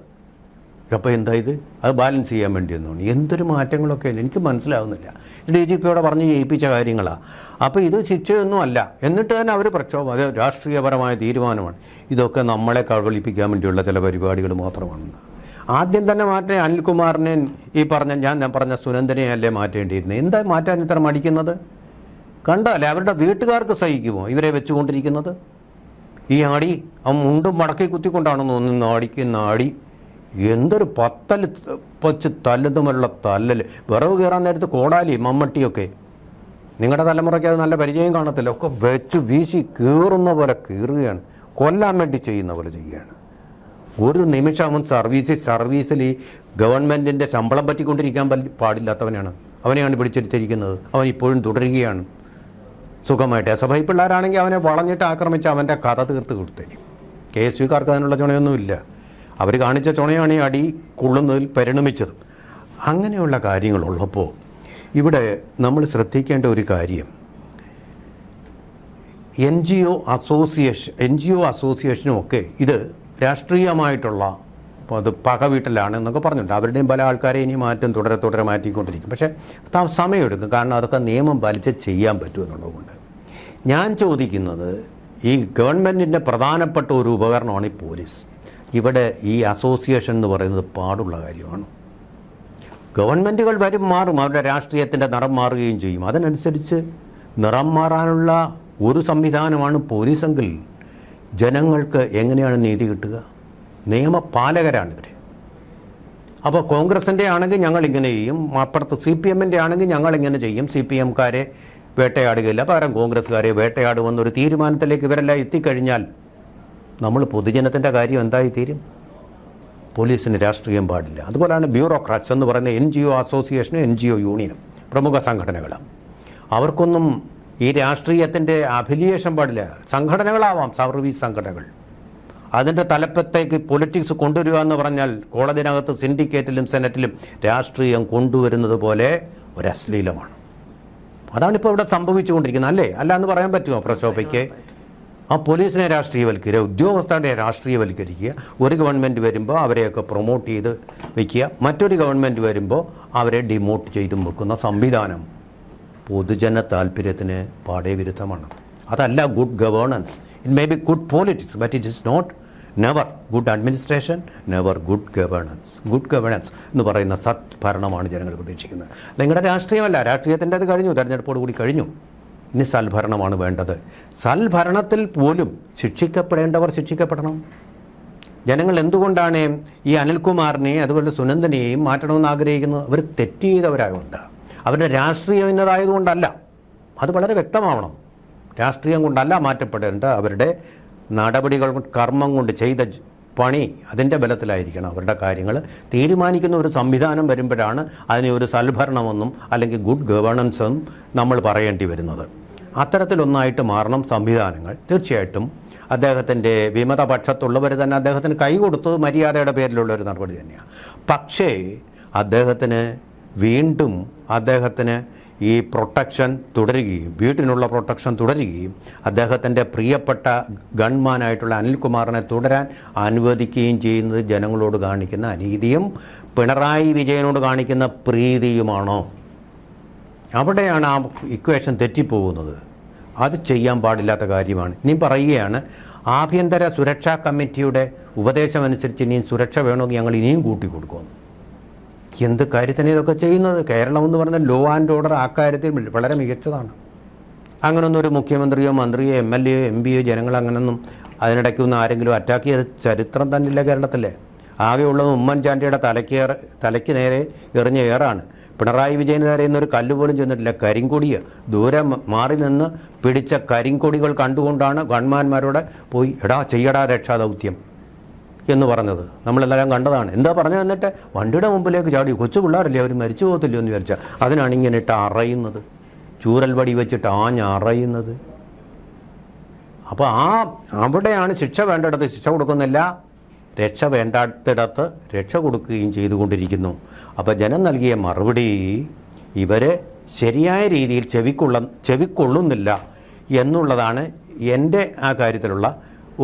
അപ്പോൾ എന്താ ഇത്? അത് ബാലൻസ് ചെയ്യാൻ വേണ്ടി ഒന്നുമാണ്. എന്തൊരു മാറ്റങ്ങളൊക്കെ എനിക്ക് മനസ്സിലാവുന്നില്ല. DGPയോടെ പറഞ്ഞ് ജയിപ്പിച്ച കാര്യങ്ങളാണ്. അപ്പോൾ ഇത് ശിക്ഷയൊന്നും അല്ല. എന്നിട്ട് തന്നെ അവർ പ്രക്ഷോഭം, അത് രാഷ്ട്രീയപരമായ തീരുമാനമാണ്. ഇതൊക്കെ നമ്മളെ കബളിപ്പിക്കാൻ വേണ്ടിയുള്ള ചില പരിപാടികൾ മാത്രമാണെന്ന്. ആദ്യം തന്നെ മാറ്റേ അനിൽകുമാറിനെ ഈ ഞാൻ പറഞ്ഞ സുനന്ദനെയല്ലേ മാറ്റേണ്ടിയിരുന്നത്. എന്താ മാറ്റാൻ ഇത്ര മടിക്കുന്നത്? കണ്ടല്ലേ അവരുടെ വീട്ടുകാർക്ക് സഹിക്കുമോ ഇവരെ വെച്ചുകൊണ്ടിരിക്കുന്നത്? ഈ ആടി മുണ്ടും മടക്കി കുത്തിക്കൊണ്ടാണെന്ന് തോന്നുന്നു അടിക്കുന്ന ആടി. എന്തൊരു പത്തല് പൊച്ച് തല്ലുതുമുള്ള തല്ലല്. വിറവ് കയറാൻ നേരത്ത് കോടാലി മമ്മട്ടിയൊക്കെ, നിങ്ങളുടെ തലമുറയ്ക്ക് അത് നല്ല പരിചയം കാണത്തില്ല, ഒക്കെ വെച്ച് വീശി കീറുന്ന പോലെ കീറുകയാണ്, കൊല്ലാൻ വേണ്ടി ചെയ്യുന്ന പോലെ ചെയ്യുകയാണ്. ഒരു നിമിഷം അവൻ സർവീസിൽ ഈ ഗവൺമെൻറ്റിൻ്റെ ശമ്പളം പറ്റിക്കൊണ്ടിരിക്കാൻ പാടില്ലാത്തവനാണ്. അവനെയാണ് പിടിച്ചെടുത്തിരിക്കുന്നത്. അവൻ ഇപ്പോഴും തുടരുകയാണ് സുഖമായിട്ട്. SFI പിള്ളേരാണെങ്കിൽ അവനെ വളഞ്ഞിട്ട് ആക്രമിച്ച് അവൻ്റെ കഥ തീർത്ത് കൊടുത്തേനെ. KSUക്കാർക്ക് അതിനുള്ള ചുണയൊന്നുമില്ല. അവർ കാണിച്ച ചുണയാണ് ഈ അടി കൊള്ളുന്നതിൽ പരിണമിച്ചത്. അങ്ങനെയുള്ള കാര്യങ്ങളുള്ളപ്പോൾ ഇവിടെ നമ്മൾ ശ്രദ്ധിക്കേണ്ട ഒരു കാര്യം, NGO അസോസിയേഷനുമൊക്കെ ഇത് രാഷ്ട്രീയമായിട്ടുള്ള അത് പക വീട്ടിലാണ് എന്നൊക്കെ പറഞ്ഞിട്ടുണ്ട്. അവരുടെയും പല ആൾക്കാരെ ഇനി തുടരെ മാറ്റിക്കൊണ്ടിരിക്കും. പക്ഷേ സമയമെടുക്കും. കാരണം അതൊക്കെ നിയമം പാലിച്ച് ചെയ്യാൻ പറ്റുമെന്നുള്ളതുകൊണ്ട് ഞാൻ ചോദിക്കുന്നത്, ഈ ഗവൺമെൻറ്റിൻ്റെ പ്രധാനപ്പെട്ട ഒരു ഉപകരണമാണ് ഈ പോലീസ്. ഇവിടെ ഈ അസോസിയേഷൻ എന്ന് പറയുന്നത് പാടുള്ള കാര്യമാണ്. ഗവൺമെൻറ്റുകൾ മാറും, അവരുടെ രാഷ്ട്രീയത്തിൻ്റെ നിറം മാറുകയും ചെയ്യും. അതിനനുസരിച്ച് നിറം മാറാനുള്ള ഒരു സംവിധാനമാണ് പോലീസെങ്കിൽ ജനങ്ങൾക്ക് എങ്ങനെയാണ് നീതി കിട്ടുക? നിയമപാലകരാണ് ഇവർ. അപ്പോൾ കോൺഗ്രസിൻ്റെ ആണെങ്കിൽ ഞങ്ങളിങ്ങനെ ചെയ്യും, അപ്പുറത്ത് CPMൻ്റെ ആണെങ്കിൽ ഞങ്ങളിങ്ങനെ ചെയ്യും. CPMക്കാരെ വേട്ടയാടുകയില്ല, പകരം കോൺഗ്രസ്സുകാരെ വേട്ടയാടുമെന്നൊരു തീരുമാനത്തിലേക്ക് ഇവരെല്ലാം എത്തിക്കഴിഞ്ഞാൽ നമ്മൾ പൊതുജനത്തിൻ്റെ കാര്യം എന്തായിത്തീരും? പോലീസിന് രാഷ്ട്രീയം പാടില്ല. അതുപോലെയാണ് ബ്യൂറോക്രാറ്റ്സ് എന്ന് പറയുന്ന NGO അസോസിയേഷനും NGO യൂണിയനും പ്രമുഖ സംഘടനകളാണ്. അവർക്കൊന്നും ഈ രാഷ്ട്രീയത്തിൻ്റെ അഫിലിയേഷൻ പാടില്ല. സംഘടനകളാവാം, സർവീസ് സംഘടനകൾ. അതിൻ്റെ തലപ്പത്തേക്ക് പൊളിറ്റിക്സ് കൊണ്ടുവരിക എന്ന് പറഞ്ഞാൽ കോളേജിനകത്ത് സിൻഡിക്കേറ്റിലും സെനറ്റിലും രാഷ്ട്രീയം കൊണ്ടുവരുന്നത് പോലെ ഒരു അശ്ലീലമാണ്. അതാണിപ്പോൾ ഇവിടെ സംഭവിച്ചുകൊണ്ടിരിക്കുന്നത്, അല്ലേ? അല്ല എന്ന് പറയാൻ പറ്റുമോ പ്രശോഭയ്ക്ക്? ആ പോലീസിനെ രാഷ്ട്രീയവൽക്കരിക്കുക, ഉദ്യോഗസ്ഥരെ രാഷ്ട്രീയവൽക്കരിക്കുക. ഒരു ഗവൺമെൻറ് വരുമ്പോൾ അവരെയൊക്കെ പ്രൊമോട്ട് ചെയ്ത് വയ്ക്കുക, മറ്റൊരു ഗവൺമെൻറ് വരുമ്പോൾ അവരെ ഡിമോട്ട് ചെയ്തും വെക്കുന്ന സംവിധാനം പൊതുജന താല്പര്യത്തിന് പാടേ വിരുദ്ധമാണ്. അതല്ല good governance. It may be good politics, but it is not never good administration, never good governance. Good governance എന്ന് പറയുന്ന സത്ഭരണമാണ് ജനങ്ങൾ പ്രതീക്ഷിക്കുന്നത്. നിങ്ങളുടെ രാഷ്ട്രീയമല്ല, രാഷ്ട്രീയത്തിൻ്റെ അത് കഴിഞ്ഞു, തെരഞ്ഞെടുപ്പോട് കൂടി കഴിഞ്ഞു. ഇനി സൽഭരണമാണ് വേണ്ടത്. സൽഭരണത്തിൽ പോലും ശിക്ഷിക്കപ്പെടേണ്ടവർ ശിക്ഷിക്കപ്പെടണം. ജനങ്ങൾ എന്തുകൊണ്ടാണ് ഈ അനിൽകുമാറിനെയും അതുപോലെ സുനന്ദനെയും മാറ്റണമെന്ന് ആഗ്രഹിക്കുന്നത്? അവർ തെറ്റ് ചെയ്തവരായതുകൊണ്ട്, അവരുടെ രാഷ്ട്രീയം ഇന്നതായതുകൊണ്ടല്ല. അത് വളരെ വ്യക്തമാവണം. രാഷ്ട്രീയം കൊണ്ടല്ല മാറ്റപ്പെടേണ്ട, അവരുടെ നടപടികൾ കർമ്മം കൊണ്ട് ചെയ്ത പണി അതിൻ്റെ ബലത്തിലായിരിക്കണം അവരുടെ കാര്യങ്ങൾ തീരുമാനിക്കുന്ന ഒരു സംവിധാനം വരുമ്പോഴാണ് അതിനെ ഒരു സൽഭരണമെന്നും അല്ലെങ്കിൽ ഗുഡ് ഗവേണൻസും നമ്മൾ പറയേണ്ടി വരുന്നത്. അത്തരത്തിലൊന്നായിട്ട് മാറണം സംവിധാനങ്ങൾ. തീർച്ചയായിട്ടും അദ്ദേഹത്തിൻ്റെ വിമതപക്ഷത്തുള്ളവർ തന്നെ അദ്ദേഹത്തിന് കൈ കൊടുത്തത് മര്യാദയുടെ പേരിലുള്ള ഒരു നടപടി തന്നെയാണ്. പക്ഷേ അദ്ദേഹത്തിന് വീണ്ടും ഈ പ്രൊട്ടക്ഷൻ തുടരുകയും വീട്ടിനുള്ള പ്രൊട്ടക്ഷൻ തുടരുകയും അദ്ദേഹത്തിൻ്റെ പ്രിയപ്പെട്ട ഗൺമാനായിട്ടുള്ള അനിൽകുമാറിനെ തുടരാൻ അനുവദിക്കുകയും ചെയ്യുന്നത് ജനങ്ങളോട് കാണിക്കുന്ന അനീതിയും പിണറായി വിജയനോട് കാണിക്കുന്ന പ്രീതിയുമാണോ? അവിടെയാണ് ആ ഇക്വേഷൻ തെറ്റിപ്പോകുന്നത്. അത് ചെയ്യാൻ പാടില്ലാത്ത കാര്യമാണ്. ഇനി പറയുകയാണ്, ആഭ്യന്തര സുരക്ഷാ കമ്മിറ്റിയുടെ ഉപദേശമനുസരിച്ച് ഇനിയും സുരക്ഷ വേണമെങ്കിൽ ഞങ്ങൾ ഇനിയും കൂട്ടിക്കൊടുക്കുമെന്ന്. എന്ത് കാര്യത്തിന് ഇതൊക്കെ ചെയ്യുന്നത്? കേരളം എന്ന് പറഞ്ഞാൽ ലോ ആൻഡ് ഓർഡർ ആ കാര്യത്തിൽ വളരെ മികച്ചതാണ്. അങ്ങനൊന്നും ഒരു മുഖ്യമന്ത്രിയോ മന്ത്രിയോ MLA യോ MP യോ ജനങ്ങൾ അങ്ങനൊന്നും അതിനിടയ്ക്കൊന്നും ആരെങ്കിലും അറ്റാക്ക് ചെയ്ത ചരിത്രം തന്നെയില്ല കേരളത്തിലെ. ആകെയുള്ളത് ഉമ്മൻചാണ്ടിയുടെ തലയ്ക്ക് നേരെ എറിഞ്ഞ ഏറാണ്. പിണറായി വിജയന് നേരെ ഇന്നൊരു കല്ല് പോലും ചെന്നിട്ടില്ല. കരിങ്കൊടിയ ദൂരെ മാറി നിന്ന് പിടിച്ച കരിങ്കൊടികൾ കണ്ടുകൊണ്ടാണ് ഗവൺമാന്മാരോട് പോയി ചെയ്യടാ രക്ഷാദൗത്യം എന്ന് പറഞ്ഞത്. നമ്മളെല്ലാം കണ്ടതാണ്. എന്താ പറഞ്ഞു തന്നിട്ട് വണ്ടിയുടെ മുമ്പിലേക്ക് ചാടി. കൊച്ചു പിള്ളേരല്ലേ, അവർ മരിച്ചു പോകത്തില്ലോ എന്ന് വിചാരിച്ചാൽ അതിനാണ് ഇങ്ങനെ ഇട്ട് അറയുന്നത്, ചൂരൽ വടി വെച്ചിട്ട് അറയുന്നത്. അപ്പോൾ അവിടെയാണ് ശിക്ഷ വേണ്ടിടത്ത് ശിക്ഷ കൊടുക്കുന്നില്ല, രക്ഷ വേണ്ടാത്തിടത്ത് രക്ഷ കൊടുക്കുകയും ചെയ്തുകൊണ്ടിരിക്കുന്നു. അപ്പോൾ ജനം നൽകിയ മറുപടി ഇവർ ശരിയായ രീതിയിൽ ചെവിക്കൊള്ളുന്നില്ല എന്നുള്ളതാണ് എൻ്റെ ആ കാര്യത്തിലുള്ള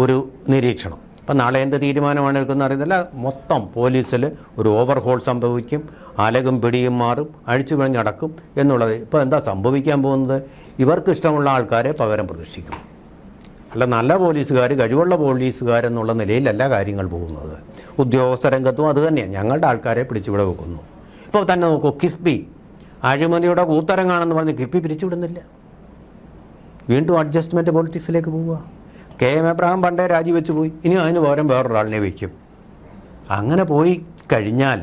ഒരു നിരീക്ഷണം. അപ്പം നാളെ എന്ത് തീരുമാനമാണ് എടുക്കുന്നത് അറിയുന്നില്ല. മൊത്തം പോലീസിൽ ഒരു ഓവർഹോൾ സംഭവിക്കും, അലകും പിടിയും മാറും, അഴിച്ചു പിഴഞ്ഞടക്കും എന്നുള്ളത്. ഇപ്പോൾ എന്താ സംഭവിക്കാൻ പോകുന്നത്? ഇവർക്ക് ഇഷ്ടമുള്ള ആൾക്കാരെ പകരം പ്രതീക്ഷിക്കും. അല്ല, നല്ല പോലീസുകാർ, കഴിവുള്ള പോലീസുകാരെന്നുള്ള നിലയിലല്ല കാര്യങ്ങൾ പോകുന്നത്. ഉദ്യോഗസ്ഥ രംഗത്തും അത് തന്നെയാണ്. ഞങ്ങളുടെ ആൾക്കാരെ പിടിച്ചിവിടെ വെക്കുന്നു. ഇപ്പോൾ തന്നെ നോക്കൂ, കിഫ്ബി അഴിമതിയുടെ കൂത്തരങ്ങാണെന്ന് പറഞ്ഞ് കിഫ്ബി പിരിച്ചുവിടുന്നില്ല. വീണ്ടും അഡ്ജസ്റ്റ്മെൻറ്റ് പൊളിറ്റിക്സിലേക്ക് പോവുക. KM എബ്രഹാം പണ്ടേ രാജിവെച്ച് പോയി, ഇനി അതിന് പകരം വേറൊരാളിനെ വയ്ക്കും. അങ്ങനെ പോയി കഴിഞ്ഞാൽ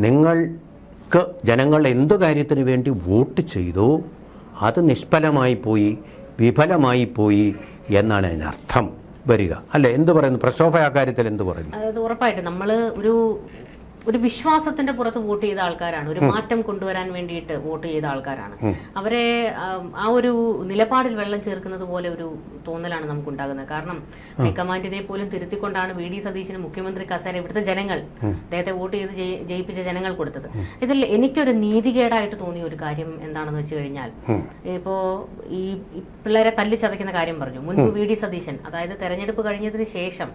നിങ്ങൾക്ക് ജനങ്ങൾ എന്തു കാര്യത്തിന് വേണ്ടി വോട്ട് ചെയ്തോ അത് നിഷ്ഫലമായി പോയി, വിഫലമായി പോയി എന്നാണ് അതിനർത്ഥം വരിക. അല്ലേ? എന്ത് പറയുന്നു പ്രക്ഷോഭ ആ കാര്യത്തിൽ എന്ത് പറയുന്നു? അത് ഉറപ്പായിട്ടും നമ്മൾ ഒരു വിശ്വാസത്തിന്റെ പുറത്ത് വോട്ട് ചെയ്ത ആൾക്കാരാണ്, ഒരു മാറ്റം കൊണ്ടുവരാൻ വേണ്ടിയിട്ട് വോട്ട് ചെയ്ത ആൾക്കാരാണ്. അവരെ ആ ഒരു നിലപാടിൽ വെള്ളം ചേർക്കുന്നത് പോലെ ഒരു തോന്നലാണ് നമുക്ക് ഉണ്ടാകുന്നത്. കാരണം ഹൈക്കമാൻഡിനെ പോലും തിരുത്തിക്കൊണ്ടാണ് VD സതീശന് മുഖ്യമന്ത്രി കസേര ഇവിടുത്തെ ജനങ്ങൾ, അദ്ദേഹത്തെ വോട്ട് ചെയ്ത് ജയിപ്പിച്ച ജനങ്ങൾ കൊടുത്തത്. ഇതിൽ എനിക്കൊരു നീതികേടായിട്ട് തോന്നിയ ഒരു കാര്യം എന്താണെന്ന് വെച്ച് കഴിഞ്ഞാൽ, ഇപ്പോ ഈ പിള്ളേരെ തല്ലിച്ചതയ്ക്കുന്ന കാര്യം പറഞ്ഞു. മുൻപ് VD സതീശൻ, അതായത് തെരഞ്ഞെടുപ്പ് കഴിഞ്ഞതിന് ശേഷം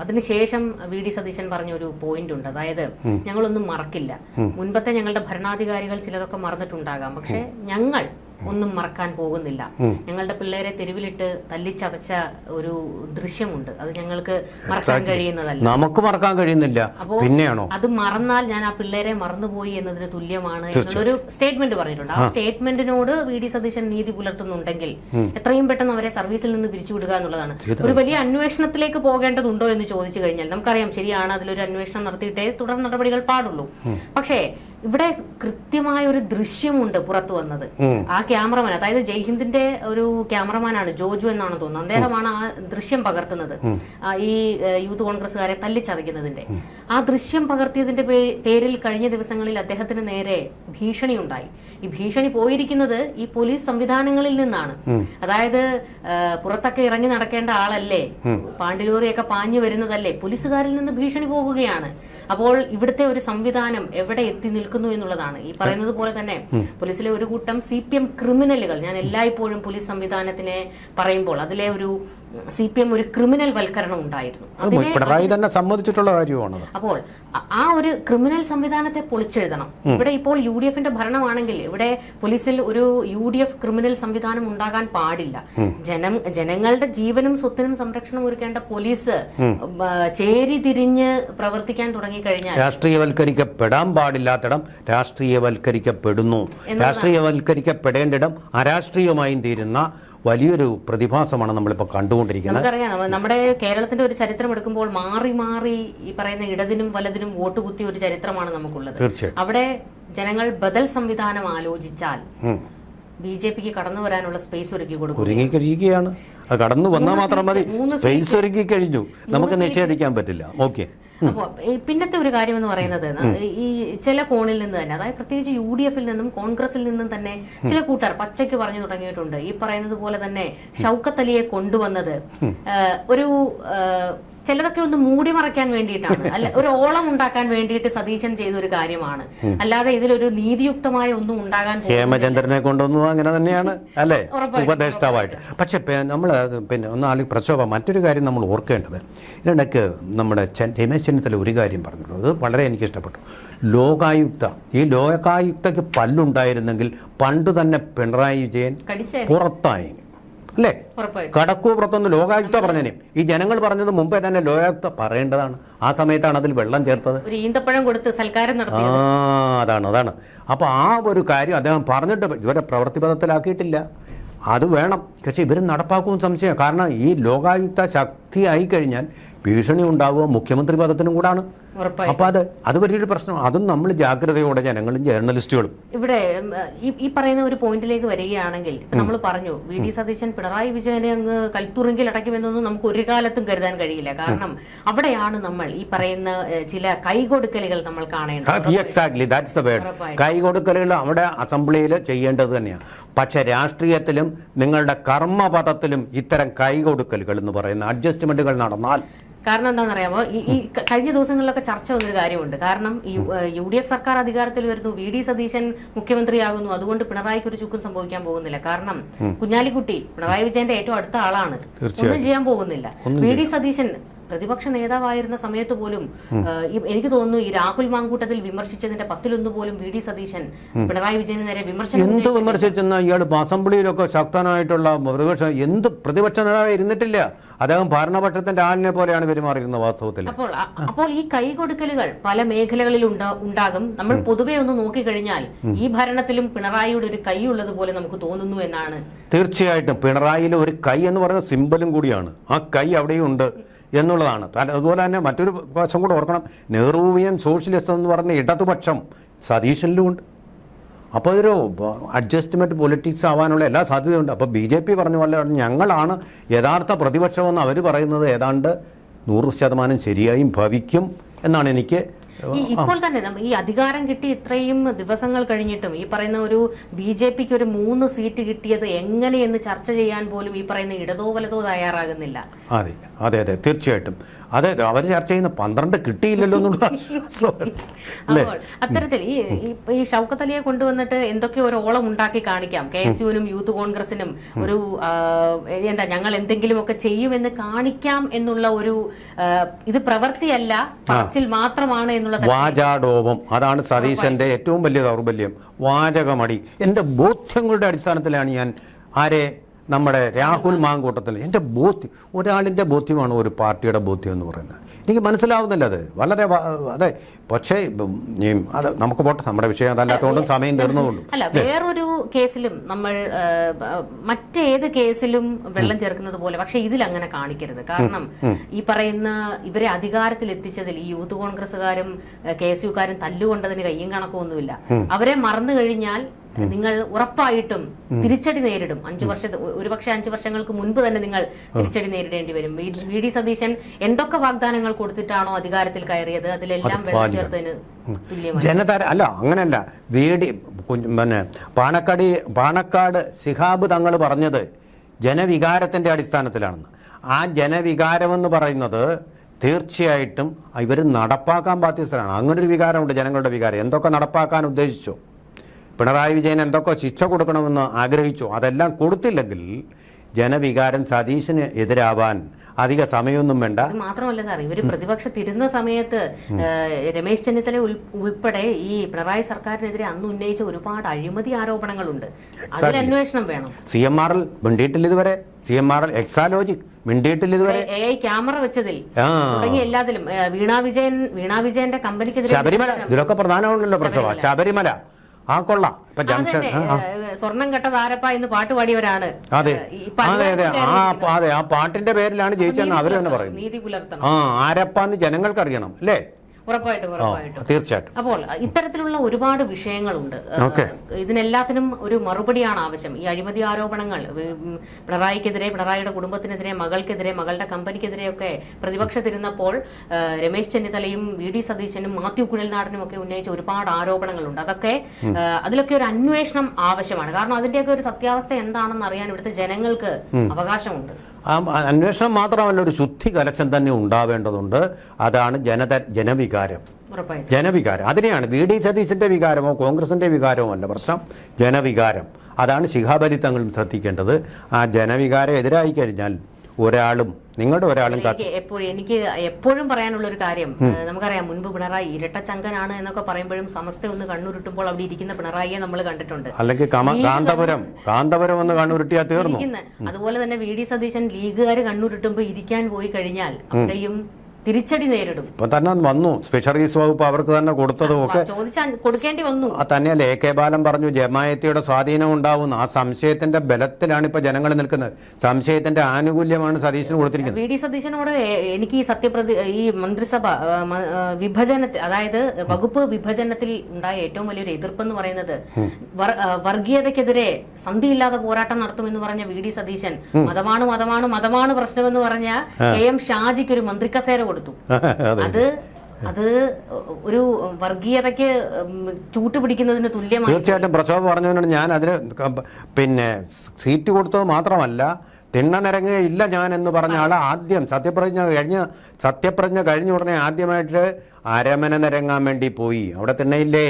അതിനുശേഷം VD സതീശൻ പറഞ്ഞ ഒരു പോയിന്റ് ഉണ്ട്. അതായത് ഞങ്ങളൊന്നും മറക്കില്ല. മുൻപത്തെ ഞങ്ങളുടെ ഭരണാധികാരികൾ ചിലതൊക്കെ മറന്നിട്ടുണ്ടാകാം, പക്ഷെ ഞങ്ങൾ ഒന്നും മറക്കാൻ പോകുന്നില്ല. ഞങ്ങളുടെ പിള്ളേരെ തെരുവിലിട്ട് തല്ലിച്ചതച്ച ഒരു ദൃശ്യമുണ്ട്, അത് ഞങ്ങൾക്ക് മറക്കാൻ കഴിയുന്നതല്ല. നമുക്ക് മറക്കാൻ കഴിയുന്നില്ല. അപ്പോ അത് മറന്നാൽ ഞാൻ ആ പിള്ളേരെ മറന്നുപോയി എന്നതിന് തുല്യമാണ് എന്നുള്ളൊരു സ്റ്റേറ്റ്മെന്റ് പറഞ്ഞിട്ടുണ്ട്. ആ സ്റ്റേറ്റ്മെന്റിനോട് VD സതീശൻ നീതി പുലർത്തുന്നുണ്ടെങ്കിൽ എത്രയും പെട്ടെന്ന് അവരെ സർവീസിൽ നിന്ന് പിരിച്ചുവിടുക എന്നുള്ളതാണ്. ഒരു വലിയ അന്വേഷണത്തിലേക്ക് പോകേണ്ടതുണ്ടോ എന്ന് ചോദിച്ചു കഴിഞ്ഞാൽ നമുക്കറിയാം, ശരിയാണ്, അതിലൊരു അന്വേഷണം നടത്തിയിട്ടേ തുടർ നടപടികൾ പാടുള്ളൂ. പക്ഷേ ഇവിടെ കൃത്യമായ ഒരു ദൃശ്യമുണ്ട് പുറത്തു വന്നത്. ആ ക്യാമറമാൻ, അതായത് ജയ്ഹിന്ദിന്റെ ഒരു ക്യാമറമാനാണ്, ജോജു എന്നാണ് തോന്നുന്നത്, അദ്ദേഹമാണ് ആ ദൃശ്യം പകർത്തുന്നത്, ഈ യൂത്ത് കോൺഗ്രസ്സുകാരെ തല്ലിച്ചതയ്ക്കുന്നതിന്റെ. ആ ദൃശ്യം പകർത്തിയതിന്റെ പേരിൽ കഴിഞ്ഞ ദിവസങ്ങളിൽ അദ്ദേഹത്തിന് നേരെ ഭീഷണി ഉണ്ടായി. ഈ ഭീഷണി പോയിരിക്കുന്നത് ഈ പോലീസ് സംവിധാനങ്ങളിൽ നിന്നാണ്. അതായത് പുറത്തൊക്കെ ഇറങ്ങി നടക്കേണ്ട ആളല്ലേ, പാണ്ടിലോറിയൊക്കെ പാഞ്ഞു വരുന്നതല്ലേ, പോലീസുകാരിൽ നിന്ന് ഭീഷണി പോകുകയാണ്. അപ്പോൾ ഇവിടുത്തെ ഒരു സംവിധാനം എവിടെ എത്തി നിൽക്കുന്നു എന്നുള്ളതാണ്. ഈ പറയുന്നത് പോലെ തന്നെ പോലീസിലെ ഒരു കൂട്ടം CPM ക്രിമിനലുകൾ, ഞാൻ എല്ലായ്പ്പോഴും പോലീസ് സംവിധാനത്തിനെ പറയുമ്പോൾ അതിലെ ഒരു CPM ഒരു ക്രിമിനൽ വൽക്കരണം ഉണ്ടായിരുന്നു. തന്നെ സമ്മതിച്ചിട്ടുള്ള കാര്യമാണ്. അപ്പോൾ ആ ഒരു ക്രിമിനൽ സംവിധാനത്തെ പൊളിച്ചെഴുതണം. ഇവിടെ ഇപ്പോൾ UDFന്റെ ഭരണമാണെങ്കിൽ ഇവിടെ പോലീസിൽ ഒരു UDF ക്രിമിനൽ സംവിധാനം ഉണ്ടാകാൻ പാടില്ല. ജനങ്ങളുടെ ജീവനും സ്വത്തിനും സംരക്ഷണം ഒരുക്കേണ്ട പോലീസ് ചേരി തിരിഞ്ഞ് പ്രവർത്തിക്കാൻ തുടങ്ങിക്കഴിഞ്ഞാൽ രാഷ്ട്രീയവൽക്കരിക്കപ്പെടാൻ പാടില്ലാത്തിടം രാഷ്ട്രീയവൽക്കരിക്കപ്പെടുന്നു. രാഷ്ട്രീയവൽക്കരിക്കപ്പെടേണ്ടിടം അരാഷ്ട്രീയമായും തീരുന്ന വലിയൊരു പ്രതിഭാസമാണ് നമ്മളിപ്പോൾ കണ്ടുകൊണ്ടിരിക്കുന്നത്. നമുക്കറിയാം, നമ്മുടെ കേരളത്തിന്റെ ഒരു ചരിത്രം എടുക്കുമ്പോൾ മാറി മാറി ഈ പറയുന്ന ഇടതിനും വലതിനും വോട്ട് കുത്തിയ ഒരു ചരിത്രമാണ് നമുക്കുള്ളത്. അവിടെ ജനങ്ങൾ ബദൽ സംവിധാനം ആലോചിച്ചാൽ BJPക്ക് കടന്നു വരാനുള്ള സ്പേസ് ഒരുക്കി കൊടുക്കും. ഒരുങ്ങിക്കഴിയുകയാണ്. അത് കടന്നു വന്നാൽ മാത്രം മതി. സ്പേസ് ഒരുക്കി കഴിഞ്ഞു, നമുക്ക് നിഷേധിക്കാൻ പറ്റില്ല. ഓക്കെ. അപ്പോൾ പിന്നത്തെ ഒരു കാര്യം എന്ന് പറയുന്നത്, ഈ ചില കോണിൽ നിന്ന് തന്നെ, അതായത് പ്രത്യേകിച്ച് UDFൽ നിന്നും കോൺഗ്രസിൽ നിന്നും തന്നെ ചില കൂട്ടർ പച്ചയ്ക്ക് പറഞ്ഞു തുടങ്ങിയിട്ടുണ്ട്. ഈ പറയുന്നത് പോലെ തന്നെ ഷൗക്കത്ത് അലിയെ കൊണ്ടുവന്നത് ഒരു ചിലതൊക്കെ ഒന്ന് മൂടി മറയ്ക്കാൻ വേണ്ടിയിട്ടാണ്, അല്ല ഒരു ഓളം ഉണ്ടാക്കാൻ വേണ്ടിയിട്ട് സതീശൻ ചെയ്ത ഒരു കാര്യമാണ്. അല്ലാതെ ഇതിലൊരു നീതിയുക്തമായ ഒന്നും ഉണ്ടാകാൻ ഹേമചന്ദ്രനെ കൊണ്ടുവന്നു അങ്ങനെ തന്നെയാണ്, അല്ലേ, ഉപദേഷ്ടാവായിട്ട്. പക്ഷെ നമ്മൾ പിന്നെ ഒന്ന് പ്രക്ഷോഭം മറ്റൊരു കാര്യം നമ്മൾ ഓർക്കേണ്ടത്, ഇതിനിടയ്ക്ക് നമ്മുടെ രമേശ് ചെന്നിത്തല ഒരു കാര്യം പറഞ്ഞിട്ടുണ്ട്, അത് വളരെ എനിക്ക് ഇഷ്ടപ്പെട്ടു. ലോകായുക്ത, ഈ ലോകായുക്തയ്ക്ക് പല്ലുണ്ടായിരുന്നെങ്കിൽ പണ്ട് തന്നെ പിണറായി വിജയൻ പുറത്തായി, അല്ലേ? കടക്കൂ പുറത്തൊന്ന് ലോകായുക്ത പറഞ്ഞതിന് ഈ ജനങ്ങൾ പറഞ്ഞത് മുമ്പേ തന്നെ ലോകായുക്ത പറയേണ്ടതാണ്. ആ സമയത്താണ് അതിൽ വെള്ളം ചേർത്തത്, അതാണ്. അപ്പൊ ആ ഒരു കാര്യം അദ്ദേഹം പറഞ്ഞിട്ട് ഇതുവരെ പ്രവൃത്തിപഥത്തിലാക്കിയിട്ടില്ല. അത് വേണം, പക്ഷെ ഇവരും നടപ്പാക്കുമെന്ന് സംശയം. കാരണം ഈ ലോകായുക്ത ശക്തിയായി കഴിഞ്ഞാൽ ഭീഷണി ഉണ്ടാവുക മുഖ്യമന്ത്രി പദത്തിനും കൂടാണ്. അപ്പൊ അത് വലിയൊരു പ്രശ്നം. അതും നമ്മൾ ജാഗ്രതയോടെ ജനങ്ങളും ജേർണലിസ്റ്റുകളും. ഇവിടെ ഈ പറയുന്ന ഒരു പോയിന്റിലേക്ക് വരികയാണെങ്കിൽ, നമ്മൾ പറഞ്ഞു VD സതീശൻ പിണറായി വിജയനെ അങ്ങ് കൽത്തുറുങ്കിൽ അടയ്ക്കുമെന്നൊന്നും നമുക്ക് ഒരു കാലത്തും കരുതാൻ കഴിയില്ല. കാരണം അവിടെയാണ് നമ്മൾ ഈ പറയുന്ന ചില കൈകൊടുക്കലുകൾ നമ്മൾ കാണേണ്ടത്. Exactly, that's the word. കൈകൊടുക്കലുകൾ അവിടെ അസംബ്ലിയിൽ ചെയ്യേണ്ടത് തന്നെയാണ്. പക്ഷെ രാഷ്ട്രീയത്തിലും നിങ്ങളുടെ കർമ്മപഥത്തിലും ഇത്തരം കൈകൊടുക്കലുകൾ എന്ന് പറയുന്ന അഡ്ജസ്റ്റ്മെന്റുകൾ നടന്നാൽ കാരണം എന്താണെന്നറിയാമോ, ഈ കഴിഞ്ഞ ദിവസങ്ങളിലൊക്കെ ചർച്ച വന്നൊരു കാര്യമുണ്ട്. കാരണം ഈ UDF സർക്കാർ അധികാരത്തിൽ വരുന്നു, VD സതീശൻ മുഖ്യമന്ത്രിയാകുന്നു, അതുകൊണ്ട് പിണറായിക്ക് ഒരു ചുക്കും സംഭവിക്കാൻ പോകുന്നില്ല. കാരണം കുഞ്ഞാലിക്കുട്ടി പിണറായി വിജയന്റെ ഏറ്റവും അടുത്ത ആളാണ്, ഒന്നും ചെയ്യാൻ പോകുന്നില്ല. VD സതീശൻ പ്രതിപക്ഷ നേതാവായിരുന്ന സമയത്ത് പോലും എനിക്ക് തോന്നുന്നു ഈ രാഹുൽ മാങ്കൂട്ടത്തിൽ വിമർശിച്ചതിന്റെ 10-1 പോലും VD സതീശൻ പിണറായി വിജയന് നേരെ എന്ത് വിമർശിച്ചെന്ന ഇയാൾ അസംബ്ലിയിലൊക്കെ ശക്തനായിട്ടുള്ള പ്രതിപക്ഷ നേതാവ് ഇരുന്നിട്ടില്ല. അദ്ദേഹം ഭരണപക്ഷത്തിന്റെ ആളിനെ പോലെയാണ് പെരുമാറിയിരുന്നത് വാസ്തവത്തിൽ. അപ്പോൾ ഈ കൈകൊടുക്കലുകൾ പല മേഖലകളിൽ ഉണ്ടാകും. നമ്മൾ പൊതുവെ ഒന്ന് നോക്കിക്കഴിഞ്ഞാൽ ഈ ഭരണത്തിലും പിണറായിയുടെ ഒരു കൈ ഉള്ളതുപോലെ നമുക്ക് തോന്നുന്നു എന്നാണ്. തീർച്ചയായിട്ടും പിണറായിയിൽ ഒരു കൈ എന്ന് പറയുന്ന സിമ്പലും കൂടിയാണ്. ആ കൈ അവിടെയും ഉണ്ട് എന്നുള്ളതാണ്. അതുപോലെ തന്നെ മറ്റൊരു വശം കൂടെ ഓർക്കണം, നെഹ്റുവിയൻ സോഷ്യലിസ്റ്റ് എന്ന് പറഞ്ഞ ഇടതുപക്ഷം സതീശനിലും ഉണ്ട്. അപ്പോൾ ഇതൊരു അഡ്ജസ്റ്റ്മെൻറ്റ് പൊളിറ്റിക്സ് ആവാനുള്ള എല്ലാ സാധ്യതയുണ്ട്. അപ്പോൾ BJP പറഞ്ഞ പോലെ ഞങ്ങളാണ് യഥാർത്ഥ പ്രതിപക്ഷമെന്ന് അവർ പറയുന്നത് ഏതാണ്ട് 100% ശരിയായും ഭവിക്കും എന്നാണ് എനിക്ക്. ഇപ്പോൾ തന്നെ ഈ അധികാരം കിട്ടി ഇത്രയും ദിവസങ്ങൾ കഴിഞ്ഞിട്ടും ഈ പറയുന്ന ഒരു BJPക്ക് ഒരു 3 സീറ്റ് കിട്ടിയത് എങ്ങനെയെന്ന് ചർച്ച ചെയ്യാൻ പോലും ഈ പറയുന്ന ഇടതോ വലതോ തയ്യാറാകുന്നില്ല. അതെ അതെ അതെ തീർച്ചയായിട്ടും. അതെ, അവർ ചർച്ച ചെയ്യുന്ന 12 കിട്ടിയില്ലല്ലോ എന്നുള്ള അത്തരത്തിൽ ഈ ഷൗക്കത്ത് അലിയെ കൊണ്ടുവന്നിട്ട് എന്തൊക്കെയോ ഒരു ഓളം ഉണ്ടാക്കി കാണിക്കാം. KSUവിനും യൂത്ത് കോൺഗ്രസിനും ഒരു ഞങ്ങൾ എന്തെങ്കിലുമൊക്കെ ചെയ്യുമെന്ന് കാണിക്കാം എന്നുള്ള ഒരു ഇത് പ്രവൃത്തിയല്ല, പറച്ചിൽ മാത്രമാണ് എന്നുള്ള വാചാടോപം. അതാണ് സതീശന്റെ ഏറ്റവും വലിയ ദൗർബല്യം, വാചകമടി. എൻ്റെ ബോധ്യങ്ങളുടെ അടിസ്ഥാനത്തിലാണ് ഞാൻ നമ്മുടെ രാഹുൽ മാങ്കൂട്ടത്തിൽ എൻ്റെ ഒരാളിൻ്റെ ബോധ്യമാണ് ഒരു പാർട്ടിയുടെ ബോധ്യം എന്ന് പറയുന്നത്. എനിക്ക് മനസ്സിലാവുന്നില്ല അത് വളരെ അതെ. പക്ഷേ അത് നമുക്ക് പോട്ടെ, നമ്മുടെ വിഷയം അതല്ലാത്തതുകൊണ്ടും സമയം തീർന്നുകൊണ്ടും. അല്ല, വേറൊരു കേസിലും നമ്മൾ മറ്റേത് കേസിലും വെള്ളം ചേർക്കുന്നത് പോലെ പക്ഷെ ഇതിൽ അങ്ങനെ കാണിക്കരുത്. കാരണം ഈ പറയുന്ന ഇവരെ അധികാരത്തിൽ എത്തിച്ചതിൽ ഈ യൂത്ത് കോൺഗ്രസ്സുകാരും KSUക്കാരും തല്ലുകൊണ്ടതിന് കയ്യും കണക്കൊന്നുമില്ല. അവരെ മറന്നു കഴിഞ്ഞാൽ നിങ്ങൾ ഉറപ്പായിട്ടും തിരിച്ചടി നേരിടും. 5 വർഷങ്ങൾക്ക് മുൻപ് തന്നെ നിങ്ങൾ തിരിച്ചടി നേരിടേണ്ടി വരും. VD സതീശൻ എന്തൊക്കെ വാഗ്ദാനങ്ങൾ കൊടുത്തിട്ടാണോ അധികാരത്തിൽ കയറിയത് അതിലെല്ലാം വെള്ളം ചേർത്തതിന് തുല്യമാണ്. അല്ല അങ്ങനെയല്ല, പാണക്കാട് ശിഹാബ് തങ്ങൾ പറഞ്ഞത് ജനവികാരത്തിന്റെ അടിസ്ഥാനത്തിലാണെന്ന്. ആ ജനവികാരമെന്ന് പറയുന്നത് തീർച്ചയായിട്ടും ഇവർ നടപ്പാക്കാൻ ബാധ്യസ്ഥരാണ്. അങ്ങനൊരു വികാരമുണ്ട്, ജനങ്ങളുടെ വികാരം. എന്തൊക്കെ നടപ്പാക്കാൻ ഉദ്ദേശിച്ചോ, പിണറായി വിജയൻ എന്തൊക്കെ ശിക്ഷ കൊടുക്കണമെന്ന് ആഗ്രഹിച്ചു, അതെല്ലാം കൊടുത്തില്ലെങ്കിൽ ജനവികാരം സതീശന് എതിരാവാൻ അധിക സമയമൊന്നും വേണ്ട. മാത്രമല്ല സാർ, ഇവര് പ്രതിപക്ഷത്തിരുന്ന സമയത്ത് രമേശ് ചെന്നിത്തല ഉൾപ്പെടെ ഈ പിണറായി സർക്കാരിനെതിരെ അന്ന് ഉന്നയിച്ച ഒരുപാട് അഴിമതി ആരോപണങ്ങളുണ്ട്. അതിൽ അന്വേഷണം വേണം. CMR മിണ്ടിയിട്ടില്ല ഇതുവരെ. CMR എക്സാലോജിക് മിണ്ടിയിട്ടില്ല ഇതുവരെ. AI ക്യാമറ വെച്ചതിൽ തുടങ്ങി എല്ലാത്തിലും വീണ വിജയന്റെ കമ്പനിക്കെതിരെ ശബരിമല, ഇതിലൊക്കെ പ്രധാനമാണല്ലോ പ്രശ്നം. ശബരിമല കൊള്ളാം. ഇപ്പൊ ജംഗ്ഷൻ സ്വർണം കെട്ടത് ആരപ്പ എന്ന് പാട്ട് പാടിയവരാണ്. അതെ അതെ അതെ അതെ, ആ പാട്ടിന്റെ പേരിലാണ് ജയിച്ചതെന്ന് അവര് തന്നെ പറയുന്നു. നീതി പുലർത്തണം. ആരപ്പാന്ന് ജനങ്ങൾക്ക് അറിയണം അല്ലേ? ഉറപ്പായിട്ടും. തീർച്ചയായിട്ടും. അപ്പോൾ ഇത്തരത്തിലുള്ള ഒരുപാട് വിഷയങ്ങളുണ്ട്. ഇതിനെല്ലാത്തിനും ഒരു മറുപടിയാണ് ആവശ്യം. ഈ അഴിമതി ആരോപണങ്ങൾ പിണറായിക്കെതിരെ, പിണറായിയുടെ കുടുംബത്തിനെതിരെ, മകൾക്കെതിരെ, മകളുടെ കമ്പനിക്കെതിരെയൊക്കെ പ്രതിപക്ഷത്തിരുന്നപ്പോൾ രമേശ് ചെന്നിത്തലയും VD സതീശനും മാത്യു കുഴൽനാടനും ഒക്കെ ഉന്നയിച്ച ഒരുപാട് ആരോപണങ്ങളുണ്ട്. അതിലൊക്കെ ഒരു അന്വേഷണം ആവശ്യമാണ്. കാരണം അതിന്റെയൊക്കെ ഒരു സത്യാവസ്ഥ എന്താണെന്ന് അറിയാൻ ഇവിടുത്തെ ജനങ്ങൾക്ക് അവകാശമുണ്ട്. അന്വേഷണം മാത്രമല്ല, ഒരു ശുദ്ധി കലശം തന്നെ ഉണ്ടാവേണ്ടതുണ്ട്. അതാണ് ജനവികാരം. അതിനെയാണ് VD സതീശന്റെ വികാരമോ കോൺഗ്രസിന്റെ വികാരമോ അല്ല പ്രശ്നം, ജനവികാരം. അതാണ് ശിഹാബ് അലി തങ്ങളും ശ്രദ്ധിക്കേണ്ടത്. ആ ജനവികാരം എതിരായി കഴിഞ്ഞാൽ നിങ്ങളുടെ ഒരാളും എനിക്ക് എപ്പോഴും പറയാനുള്ള ഒരു കാര്യം, നമുക്കറിയാം മുൻപ് പിണറായി ഇരട്ടച്ചങ്കനാണ് എന്നൊക്കെ പറയുമ്പോഴും സമസ്ത ഒന്ന് കണ്ണുരുട്ടുമ്പോൾ അവിടെ ഇരിക്കുന്ന പിണറായിയെ നമ്മൾ കണ്ടിട്ടുണ്ട്. അല്ലെങ്കിൽ കാന്തപുരം ഒന്ന് കണ്ണുരുട്ടിയാൽ തീർന്നു. അതുപോലെ തന്നെ VD സതീശൻ ലീഗുകാർ കണ്ണുരുട്ടുമ്പോൾ ഇരിക്കാൻ പോയി കഴിഞ്ഞാൽ അവിടെയും തിരിച്ചടി നേരിടും. ഇപ്പൊ തന്നെ വന്നു ഫിഷറീസ് വകുപ്പ് അവർക്ക് തന്നെ കൊടുത്തതും ഒക്കെ കൊടുക്കേണ്ടി വന്നു. തന്നെയല്ല AK ബാലൻ പറഞ്ഞു ജമായത്തിയുടെ സ്വാധീനം ഉണ്ടാവുന്നു. ആ സംശയത്തിന്റെ ബലത്തിലാണ് ഇപ്പൊ ജനങ്ങൾ നിൽക്കുന്നത്. സംശയത്തിന്റെ ആനുകൂല്യമാണ് സതീശന് കൊടുത്തിരിക്കുന്നത്. VD സതീശനോട് എനിക്ക് ഈ മന്ത്രിസഭ വിഭജനത്തിൽ, അതായത് വകുപ്പ് വിഭജനത്തിൽ ഉണ്ടായ ഏറ്റവും വലിയൊരു എതിർപ്പെന്ന് പറയുന്നത് വർഗീയതയ്ക്കെതിരെ സന്ധിയില്ലാതെ പോരാട്ടം നടത്തുമെന്ന് പറഞ്ഞ VD സതീശൻ മതമാണ് പ്രശ്നമെന്ന് പറഞ്ഞ KM ഷാജിക്ക് ഒരു മന്ത്രിക്കസേര കൊടുത്തു. അത് ഒരു വർഗീയതയ്ക്ക് ചൂട്ടുപിടിക്കുന്നതിന് തുല്യമാണ്. തീർച്ചയായിട്ടും പ്രക്ഷോഭം പറഞ്ഞതുകൊണ്ട് ഞാൻ അതിന് സീറ്റ് കൊടുത്തത് മാത്രമല്ല തിണ്ണ നിരങ്ങുകയില്ല ഞാൻ എന്ന് പറഞ്ഞ ആൾ ആദ്യം സത്യപ്രതിജ്ഞ കഴിഞ്ഞ ഉടനെ ആദ്യമായിട്ട് അരമന നിരങ്ങാൻ വേണ്ടി പോയി. അവിടെ തിണ്ണയില്ലേ?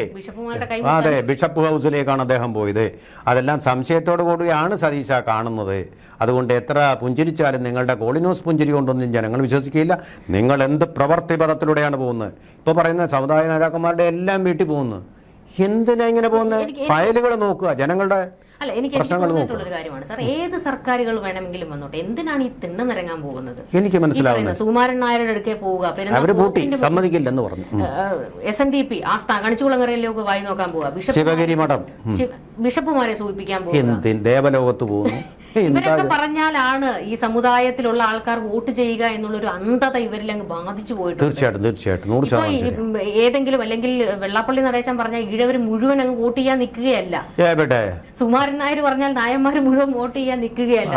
അതെ, ബിഷപ്പ് ഹൗസിലേക്കാണ് അദ്ദേഹം പോയത്. അതെല്ലാം സംശയത്തോടു കൂടിയാണ് സതീശ കാണുന്നത്. അതുകൊണ്ട് എത്ര പുഞ്ചിരിച്ചാലും നിങ്ങളുടെ കോളിനോസ് പുഞ്ചിരി കൊണ്ടൊന്നും ജനങ്ങൾ വിശ്വസിക്കില്ല. നിങ്ങൾ എന്ത് പ്രവർത്തിപഥത്തിലൂടെയാണ് പോകുന്നത്? ഇപ്പോൾ പറയുന്ന സമുദായ നേതാക്കന്മാരുടെ എല്ലാം വീട്ടിൽ പോകുന്നു. എന്തിനാ ഇങ്ങനെ പോകുന്നത്? ഫയലുകൾ നോക്കുക, ജനങ്ങളുടെ അല്ല, എനിക്ക് തോന്നിയിട്ടുള്ളൊരു കാര്യമാണ് സാർ, ഏത് സർക്കാരുകൾ വേണമെങ്കിലും വന്നോട്ടെ, എന്തിനാണ് ഈ തിണ്ണ നിരങ്ങാൻ പോകുന്നത്? എനിക്ക് മനസ്സിലാവുന്നത് സുകുമാരൻ നായരുടെ അടുക്കേ പോവുക, സമ്മതിക്കില്ലെന്ന് പറഞ്ഞു. SNDP ആ കണിച്ചുകുളങ്ങരയിലേക്ക് വായി നോക്കാൻ പോവുക, ശിവഗിരി മഠം ബിഷപ്പുമാരെ സൂചിപ്പിക്കാൻ പോവുക, ദേവലോകത്ത് പോകുന്നു. ഇവരൊക്കെ പറഞ്ഞാലാണ് ഈ സമുദായത്തിലുള്ള ആൾക്കാർ വോട്ട് ചെയ്യുക എന്നുള്ളൊരു അന്ധത ഇവരിൽ അങ്ങ് ബാധിച്ചു പോയിട്ടുണ്ട്. തീർച്ചയായിട്ടും. ഏതെങ്കിലും അല്ലെങ്കിൽ വെള്ളാപ്പള്ളി നടേശൻ പറഞ്ഞാൽ ഈഴവർ മുഴുവൻ അങ്ങ് വോട്ട് ചെയ്യാൻ നിൽക്കുകയല്ല. സുകുമാരൻ നായർ പറഞ്ഞാൽ നായന്മാർ മുഴുവൻ വോട്ട് ചെയ്യാൻ നിൽക്കുകയല്ല.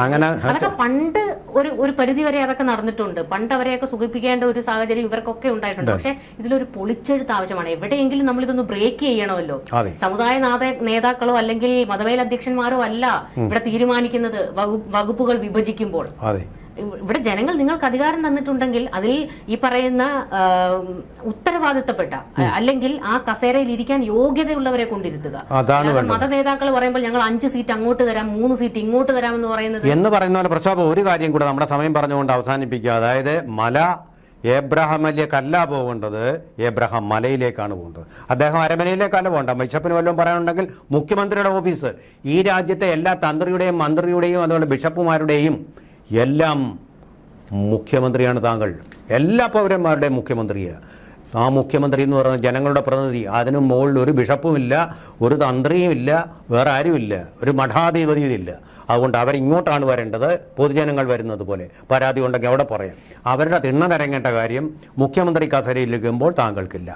അതൊക്കെ പണ്ട് ഒരു പരിധി വരെ അതൊക്കെ നടന്നിട്ടുണ്ട്. പണ്ട് അവരെയൊക്കെ സുഖിപ്പിക്കേണ്ട ഒരു സാഹചര്യം ഇവർക്കൊക്കെ ഉണ്ടായിട്ടുണ്ട്. പക്ഷെ ഇതിലൊരു പൊളിച്ചെഴുത്ത് ആവശ്യമാണ്. എവിടെയെങ്കിലും നമ്മൾ ഇതൊന്ന് ബ്രേക്ക് ചെയ്യണമല്ലോ. സമുദായ നേതാക്കളോ അല്ലെങ്കിൽ മതമേലധ്യക്ഷന്മാരോ അല്ല ഇവിടെ തീരുമാനിക്കുന്നത് വകുപ്പുകൾ വിഭജിക്കുമ്പോൾ. ഇവിടെ ജനങ്ങൾ നിങ്ങൾക്ക് അധികാരം തന്നിട്ടുണ്ടെങ്കിൽ അതിൽ ഈ പറയുന്ന ഉത്തരവാദിത്തപ്പെട്ട അല്ലെങ്കിൽ ആ കസേരയിൽ ഇരിക്കാൻ യോഗ്യതയുള്ളവരെ കൊണ്ടിരുത്തുക. മത നേതാക്കൾ പറയുമ്പോൾ ഞങ്ങൾ 5 സീറ്റ് അങ്ങോട്ട് തരാം, 3 സീറ്റ് ഇങ്ങോട്ട് തരാം എന്ന് പറയുന്ന പോലെ പ്രക്ഷോഭം. ഒരു കാര്യം കൂടെ നമ്മുടെ സമയം പറഞ്ഞുകൊണ്ട് അവസാനിപ്പിക്കുക. അതായത് മല ഏബ്രഹാമിലേക്കല്ല പോകേണ്ടത്, ഏബ്രഹാം മലയിലേക്കാണ് പോകേണ്ടത്. അദ്ദേഹം അരമനയിലേക്കല്ല പോകേണ്ട. ബിഷപ്പിന് വല്ലതും പറയാനുണ്ടെങ്കിൽ മുഖ്യമന്ത്രിയുടെ ഓഫീസ്, ഈ രാജ്യത്തെ എല്ലാ തന്ത്രിയുടെയും മന്ത്രിയുടെയും അതുപോലെ ബിഷപ്പുമാരുടെയും എല്ലാം മുഖ്യമന്ത്രിയാണ് താങ്കൾ. എല്ലാ പൗരന്മാരുടെയും മുഖ്യമന്ത്രിയാണ്. ആ മുഖ്യമന്ത്രി എന്ന് പറയുന്നത് ജനങ്ങളുടെ പ്രതിനിധി. അതിനും മുകളിൽ ഒരു ബിഷപ്പുമില്ല, ഒരു തന്ത്രിയുമില്ല, വേറെ ആരുമില്ല, ഒരു മഠാധിപതിയില്ല. അതുകൊണ്ട് അവരിങ്ങോട്ടാണ് വരേണ്ടത്. പൊതുജനങ്ങൾ വരുന്നത് പോലെ പരാതി ഉണ്ടെങ്കിൽ അവിടെ പറയാം. അവരുടെ തിണ്ണ നിരങ്ങേണ്ട കാര്യം മുഖ്യമന്ത്രി കസേരയിലിരിക്കുമ്പോൾ താങ്കൾക്കില്ല.